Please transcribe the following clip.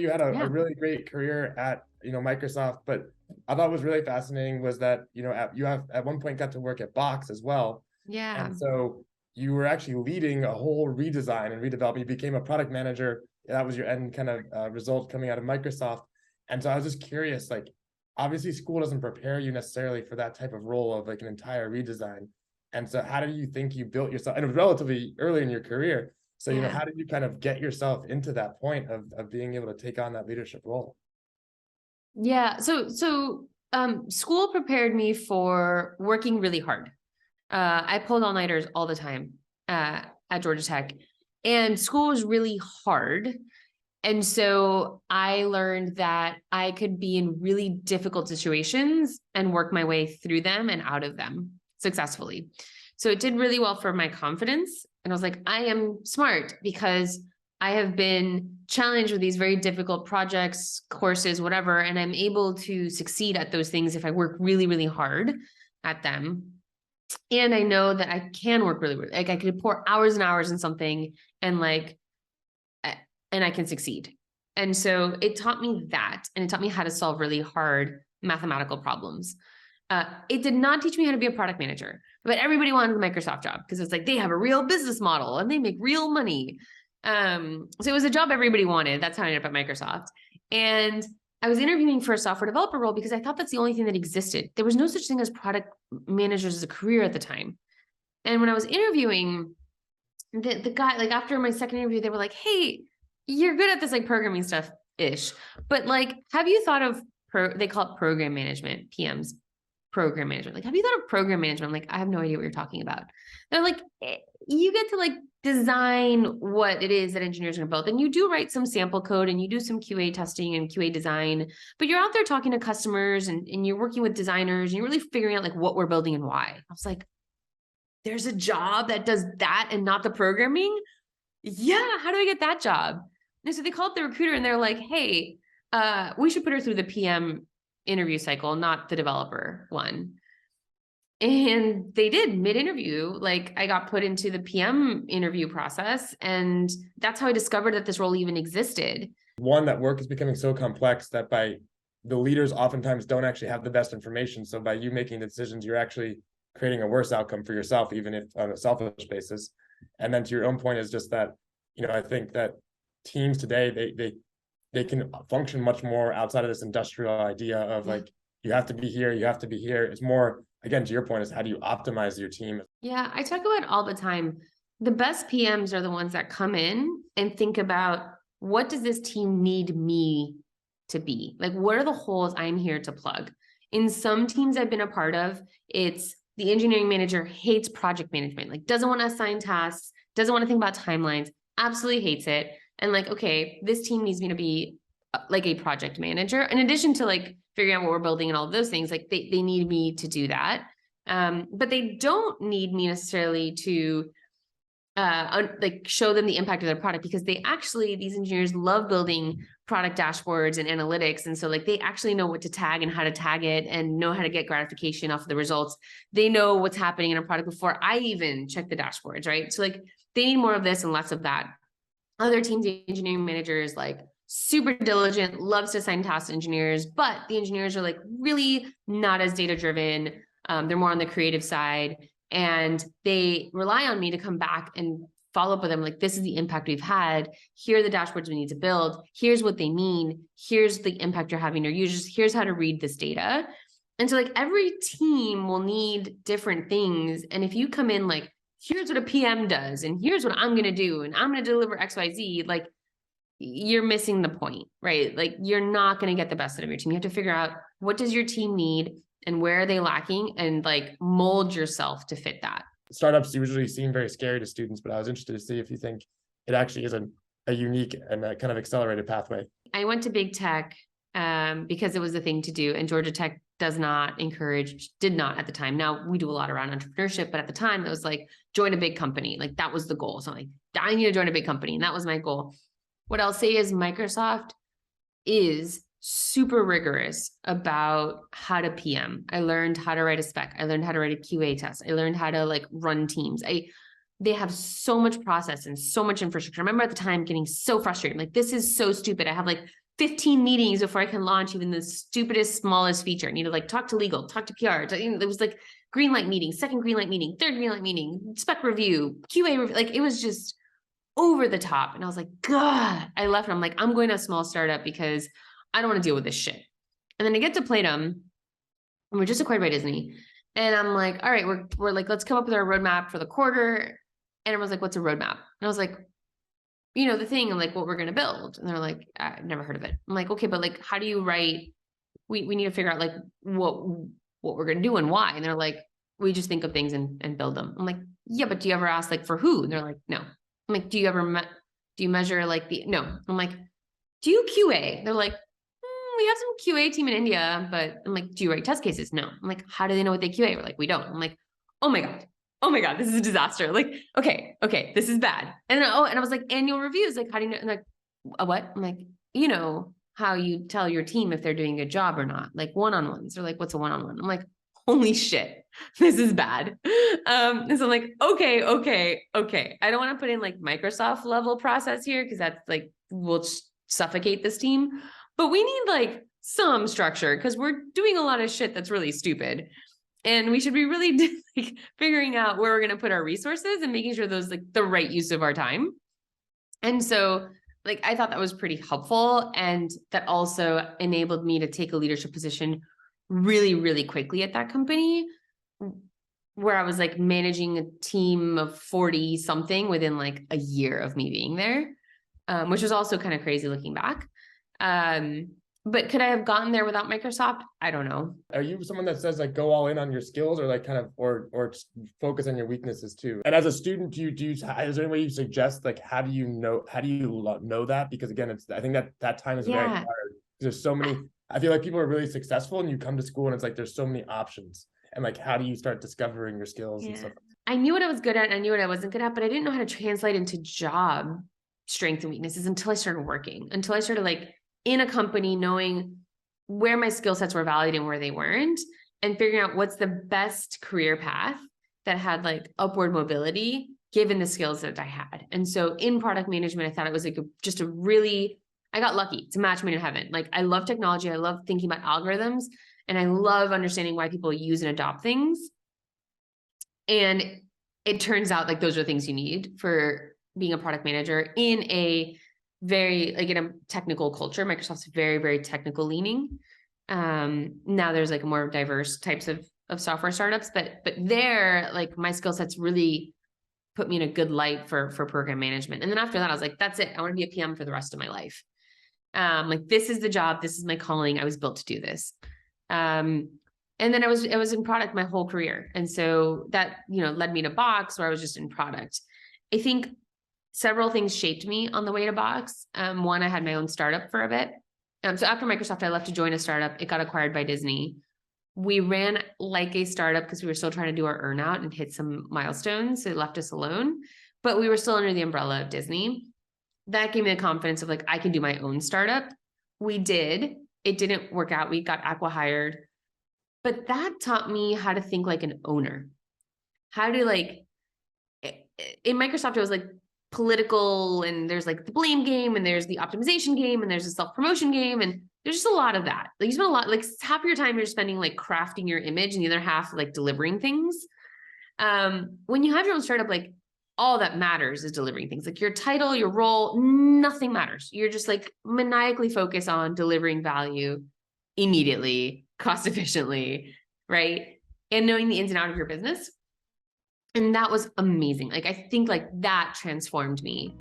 you had a Yeah. really great career at, Microsoft, but I thought was really fascinating was that, you have at one point got to work at Box as well. Yeah. And so you were actually leading a whole redesign and redevelopment. You became a product manager. That was your end kind of result coming out of Microsoft. And so I was just curious, like, obviously school doesn't prepare you necessarily for that type of role of like an entire redesign. And so how do you think you built yourself, and it was relatively early in your career. So, Yeah. how did you kind of get yourself into that point of being able to take on that leadership role? Yeah. School prepared me for working really hard. I pulled all-nighters all the time at Georgia Tech, and school was really hard. And so I learned that I could be in really difficult situations and work my way through them and out of them successfully. So it did really well for my confidence. And I was like, I am smart because I have been challenged with these very difficult projects, courses, whatever, and I'm able to succeed at those things if I work really, really hard at them. And I know that I can work really, really, like I could pour hours and hours in something and I can succeed. And so it taught me that, and it taught me how to solve really hard mathematical problems. It did not teach me how to be a product manager, but everybody wanted the Microsoft job because it's like, they have a real business model and they make real money. So it was a job everybody wanted. That's how I ended up at Microsoft. And I was interviewing for a software developer role because I thought that's the only thing that existed. There was no such thing as product managers as a career at the time. And when I was interviewing, the guy, like after my second interview, they were like, hey, you're good at this like programming stuff ish, but like, have you thought of they call it program management, PMs, program management. Like, have you thought of program management? I'm like, I have no idea what you're talking about. They're like, you get to like design what it is that engineers are going to build. And you do write some sample code and you do some QA testing and QA design, but you're out there talking to customers and you're working with designers and you're really figuring out like what we're building and why. I was like, there's a job that does that and not the programming. Yeah. How do I get that job? And so they called the recruiter and they're like, hey, we should put her through the PM interview cycle, not the developer one. And they did mid-interview. Like I got put into the PM interview process, and that's how I discovered that this role even existed. One, that work is becoming so complex that by the leaders oftentimes don't actually have the best information. So by you making the decisions, you're actually creating a worse outcome for yourself, even if on a selfish basis. And then to your own point is just that, I think that teams today, they can function much more outside of this industrial idea of like, you have to be here, you have to be here. It's more, again, to your point, is how do you optimize your team? Yeah, I talk about it all the time. The best PMs are the ones that come in and think about, what does this team need me to be? Like, what are the holes I'm here to plug? In some teams I've been a part of, it's the engineering manager hates project management, like doesn't want to assign tasks, doesn't want to think about timelines, absolutely hates it. And like, okay, this team needs me to be like a project manager. In addition to like figuring out what we're building and all of those things, like they need me to do that. But they don't need me necessarily to like show them the impact of their product, because these engineers love building product dashboards and analytics. And so like, they actually know what to tag and how to tag it and know how to get gratification off of the results. They know what's happening in a product before I even check the dashboards, right? So like, they need more of this and less of that. Other teams, the engineering managers, like super diligent, loves to assign tasks to engineers, but the engineers are like really not as data driven. They're more on the creative side, and they rely on me to come back and follow up with them. Like, this is the impact we've had. Here are the dashboards we need to build. Here's what they mean. Here's the impact you're having to your users. Here's how to read this data. And so like, every team will need different things. And if you come in like, here's what a PM does, and here's what I'm going to do, and I'm going to deliver XYZ, like, you're missing the point, right? Like, you're not going to get the best out of your team. You have to figure out, what does your team need and where are they lacking, and like mold yourself to fit that. Startups usually seem very scary to students, but I was interested to see if you think it actually is a unique and a kind of accelerated pathway. I went to big tech because it was the thing to do, and Georgia Tech did not at the time. Now we do a lot around entrepreneurship, but at the time it was like, join a big company. Like, that was the goal. So I'm like, I need to join a big company. And that was my goal. What I'll say is Microsoft is super rigorous about how to PM. I learned how to write a spec. I learned how to write a QA test. I learned how to like run teams. They have so much process and so much infrastructure. I remember at the time getting so frustrated. Like, this is so stupid. I have like 15 meetings before I can launch even the stupidest, smallest feature. I need to like talk to legal, talk to PR. It was like green light meeting, second green light meeting, third green light meeting, spec review, QA review. Like it was just over the top. And I was like, God, I left and I'm like, I'm going to a small startup because I don't want to deal with this shit. And then I get to Playdom and we're just acquired by Disney. And I'm like, all right, we're like, let's come up with our roadmap for the quarter. And everyone's like, what's a roadmap? And I was like, you know, the thing, like what we're going to build. And they're like, I've never heard of it. I'm like, okay, but like, how do you write? We need to figure out like what we're going to do and why. And they're like, we just think of things and build them. I'm like, yeah, but do you ever ask like for who? And they're like, no. I'm like, do you measure like no? I'm like, do you QA? They're like, we have some QA team in India, but I'm like, do you write test cases? No. I'm like, how do they know what they QA? We're like, we don't. I'm like, oh my God, this is a disaster. Like, okay, this is bad. And then, and I was like, annual reviews. Like, how do you know? And like, a what? I'm like, you know, how you tell your team if they're doing a good job or not, like one-on-ones. They're like, what's a one-on-one? I'm like, holy shit, this is bad. And so I'm like, okay. I don't want to put in like Microsoft level process here because that's like, will suffocate this team. But we need like some structure because we're doing a lot of shit that's really stupid. And we should be really like figuring out where we're going to put our resources and making sure those like the right use of our time. And so like, I thought that was pretty helpful. And that also enabled me to take a leadership position really, really quickly at that company, where I was like managing a team of 40 something within like a year of me being there, which was also kind of crazy looking back. But could I have gotten there without Microsoft? I don't know. Are you someone that says like go all in on your skills or like kind of or focus on your weaknesses too? And as a student, do you is there any way you suggest like how do you know that? Because again, I think that time is very hard. There's so many. I feel like people are really successful and you come to school and it's like there's so many options. And like how do you start discovering your skills and stuff? I knew what I was good at and I knew what I wasn't good at, but I didn't know how to translate into job strengths and weaknesses until I started working, until I started like in a company knowing where my skill sets were valued and where they weren't, and figuring out what's the best career path that had like upward mobility given the skills that I had. And so in product management, I thought it was like I got lucky. It's a match made in heaven. Like I love technology. I love thinking about algorithms and I love understanding why people use and adopt things. And it turns out like those are things you need for being a product manager in a very like in a technical culture. Microsoft's very, very technical leaning. Now there's like more diverse types of software startups, but there, like my skill sets really put me in a good light for program management. And then after that, I was like, that's it. I want to be a PM for the rest of my life. Like this is the job. This is my calling. I was built to do this. And then I was in product my whole career. And so that, led me to Box where I was just in product. I think several things shaped me on the way to Box. One, I had my own startup for a bit. So after Microsoft, I left to join a startup. It got acquired by Disney. We ran like a startup because we were still trying to do our earnout and hit some milestones. So it left us alone, but we were still under the umbrella of Disney. That gave me the confidence of like, I can do my own startup. We did. It didn't work out. We got acqui-hired, but that taught me how to think like an owner. How to like, in Microsoft, it was like political and there's like the blame game and there's the optimization game and there's a self-promotion game. And there's just a lot of that. Like you spend a lot, like half of your time you're spending like crafting your image and the other half like delivering things. When you have your own startup, like all that matters is delivering things. Like your title, your role, nothing matters. You're just like maniacally focused on delivering value immediately, cost efficiently, right? And knowing the ins and outs of your business. And that was amazing. Like, I think like that transformed me.